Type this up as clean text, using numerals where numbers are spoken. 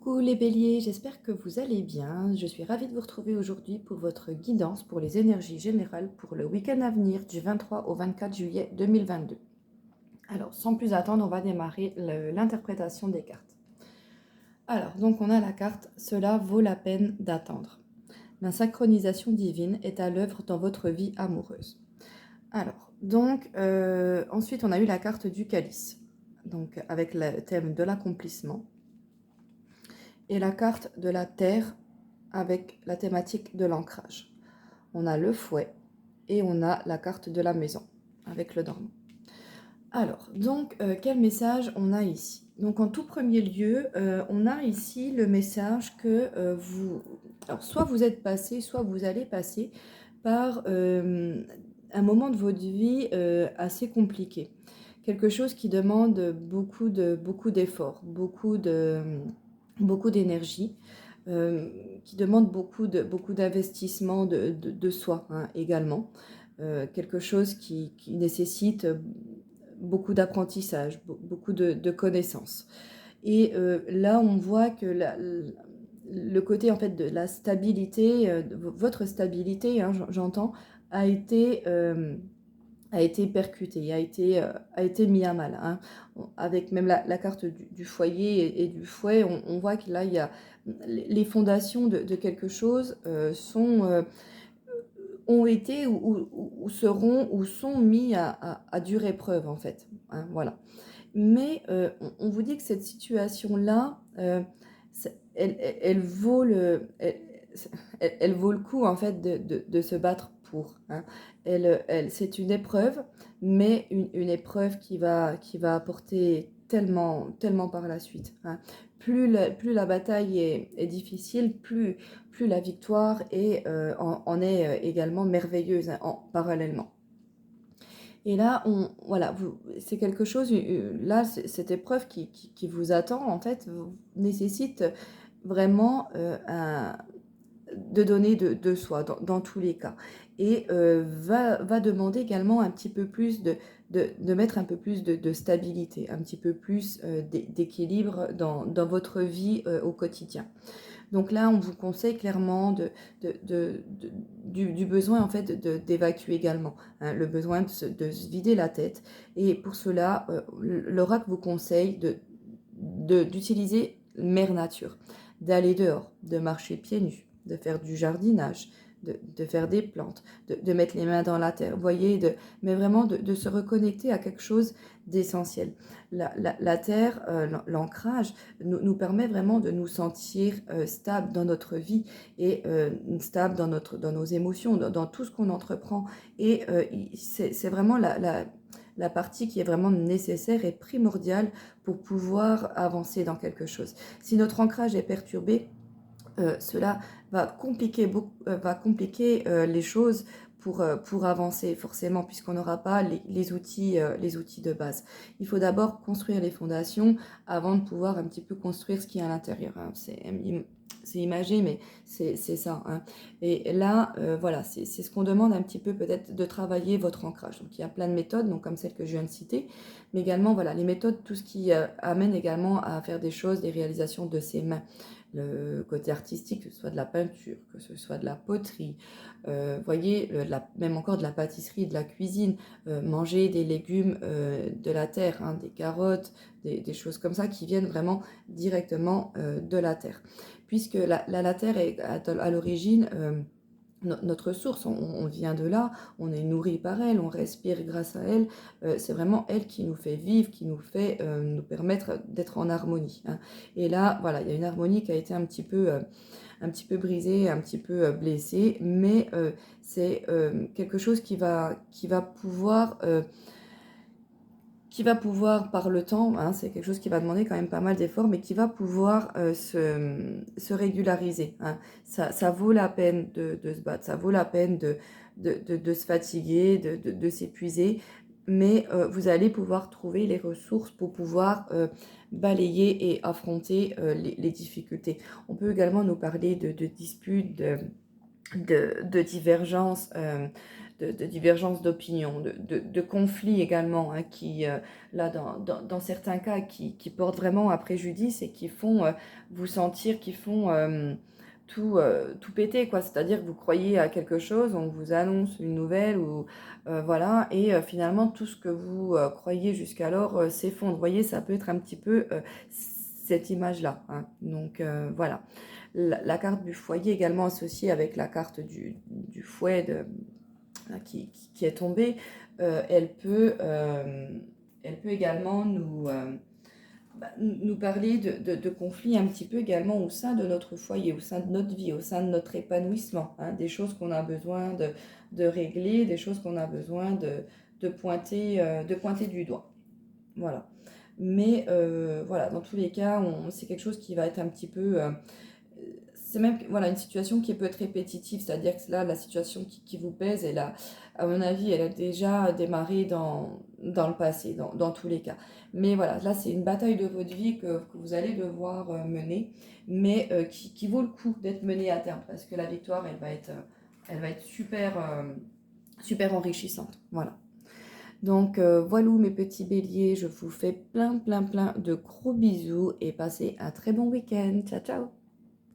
Coucou les béliers, j'espère que vous allez bien. Je suis ravie de vous retrouver aujourd'hui pour votre guidance pour les énergies générales pour le week-end à venir du 23 au 24 juillet 2022. Alors, sans plus attendre, on va démarrer l'interprétation des cartes. Alors, donc on a la carte « Cela vaut la peine d'attendre ». La synchronisation divine est à l'œuvre dans votre vie amoureuse. Alors, donc, ensuite on a eu la carte du calice, donc avec le thème de l'accomplissement. Et la carte de la terre avec la thématique de l'ancrage. On a le fouet et on a la carte de la maison avec le dormant. Alors, donc, quel message on a ici? Donc, en tout premier lieu, on a ici le message que alors, soit vous êtes passé, soit vous allez passer par un moment de votre vie assez compliqué. Quelque chose qui demande beaucoup d'efforts, beaucoup d'énergie, qui demande beaucoup d'investissement de soi hein, également. Quelque chose qui nécessite beaucoup d'apprentissage, beaucoup de connaissances. Et là, on voit que le côté en fait de la stabilité, votre stabilité, hein, j'entends, a été percuté, a été mis à mal. Hein. Avec même la carte du foyer et du fouet, on voit que là, il y a les fondations de quelque chose ont été ou seront ou sont mis à dure épreuve, en fait. Hein, voilà. Mais on vous dit que cette situation-là, elle vaut elle vaut le coup, en fait, de se battre pour. Hein. C'est une épreuve, mais une épreuve qui va apporter tellement par la suite. Hein. Plus la bataille est difficile, plus la victoire en est également merveilleuse hein, parallèlement. Et là, voilà, c'est quelque chose, là, cette épreuve qui vous attend, en fait, nécessite vraiment de donner de soi, dans tous les cas. Et va demander également un petit peu plus de mettre un peu plus de stabilité, un petit peu plus d'équilibre dans votre vie au quotidien. Donc là, on vous conseille clairement du besoin en fait d'évacuer également, hein, le besoin de se vider la tête. Et pour cela, l'oracle vous conseille d'utiliser mère nature, d'aller dehors, de marcher pieds nus, de faire du jardinage, de faire des plantes, de mettre les mains dans la terre, vous voyez, mais vraiment de se reconnecter à quelque chose d'essentiel. La terre, l'ancrage, nous permet vraiment de nous sentir stables dans notre vie et stables dans nos émotions, dans tout ce qu'on entreprend. Et c'est vraiment la partie qui est vraiment nécessaire et primordiale pour pouvoir avancer dans quelque chose. Si notre ancrage est perturbé, cela va compliquer les choses pour avancer forcément puisqu'on n'aura pas les outils de base. Il faut d'abord construire les fondations avant de pouvoir un petit peu construire ce qui est à l'intérieur. Hein. C'est imagé, mais c'est ça. Hein. Et là, voilà, c'est ce qu'on demande un petit peu peut-être de travailler votre ancrage. Donc il y a plein de méthodes, donc comme celle que je viens de citer, mais également voilà les méthodes, tout ce qui amène également à faire des choses, des réalisations de ses mains. Le côté artistique, que ce soit de la peinture, que ce soit de la poterie, voyez, même encore de la pâtisserie, de la cuisine, manger des légumes de la terre, hein, des carottes, des choses comme ça qui viennent vraiment directement de la terre. Puisque la terre est à l'origine notre source, on vient de là, on est nourri par elle, on respire grâce à elle, c'est vraiment elle qui nous fait vivre, qui nous fait nous permettre d'être en harmonie. Hein. Et là, voilà, il y a une harmonie qui a été un petit peu brisée, un petit peu blessée, mais c'est quelque chose qui va pouvoir par le temps, hein, c'est quelque chose qui va demander quand même pas mal d'efforts, mais qui va pouvoir se régulariser. Hein. Ça vaut la peine de se battre, ça vaut la peine de se fatiguer, de s'épuiser, mais vous allez pouvoir trouver les ressources pour pouvoir balayer et affronter les difficultés. On peut également nous parler de disputes, de divergences de divergences d'opinion, de conflits également, hein, qui, là, dans certains cas, qui portent vraiment à préjudice et qui font vous sentir, qui font tout péter, quoi. C'est-à-dire que vous croyez à quelque chose, on vous annonce une nouvelle, ou voilà, et finalement, tout ce que vous croyez jusqu'alors s'effondre. Vous voyez, ça peut être un petit peu cette image-là, hein. Donc, voilà. La carte du foyer également associée avec la carte du fouet qui est tombée, elle peut également nous parler de conflits un petit peu également au sein de notre foyer, au sein de notre vie, au sein de notre épanouissement, hein, des choses qu'on a besoin de régler, des choses qu'on a besoin de pointer du doigt. Voilà. Mais voilà, dans tous les cas, c'est quelque chose qui va être un petit peu... c'est même voilà, une situation qui peut être répétitive, c'est-à-dire que là, la situation qui vous pèse, à mon avis, elle a déjà démarré dans le passé, dans tous les cas. Mais voilà, là, c'est une bataille de votre vie que vous allez devoir mener, mais qui vaut le coup d'être menée à terme, parce que la victoire, elle va être super, super enrichissante. Voilà. Donc, voilà mes petits béliers, je vous fais plein de gros bisous et passez un très bon week-end. Ciao, ciao!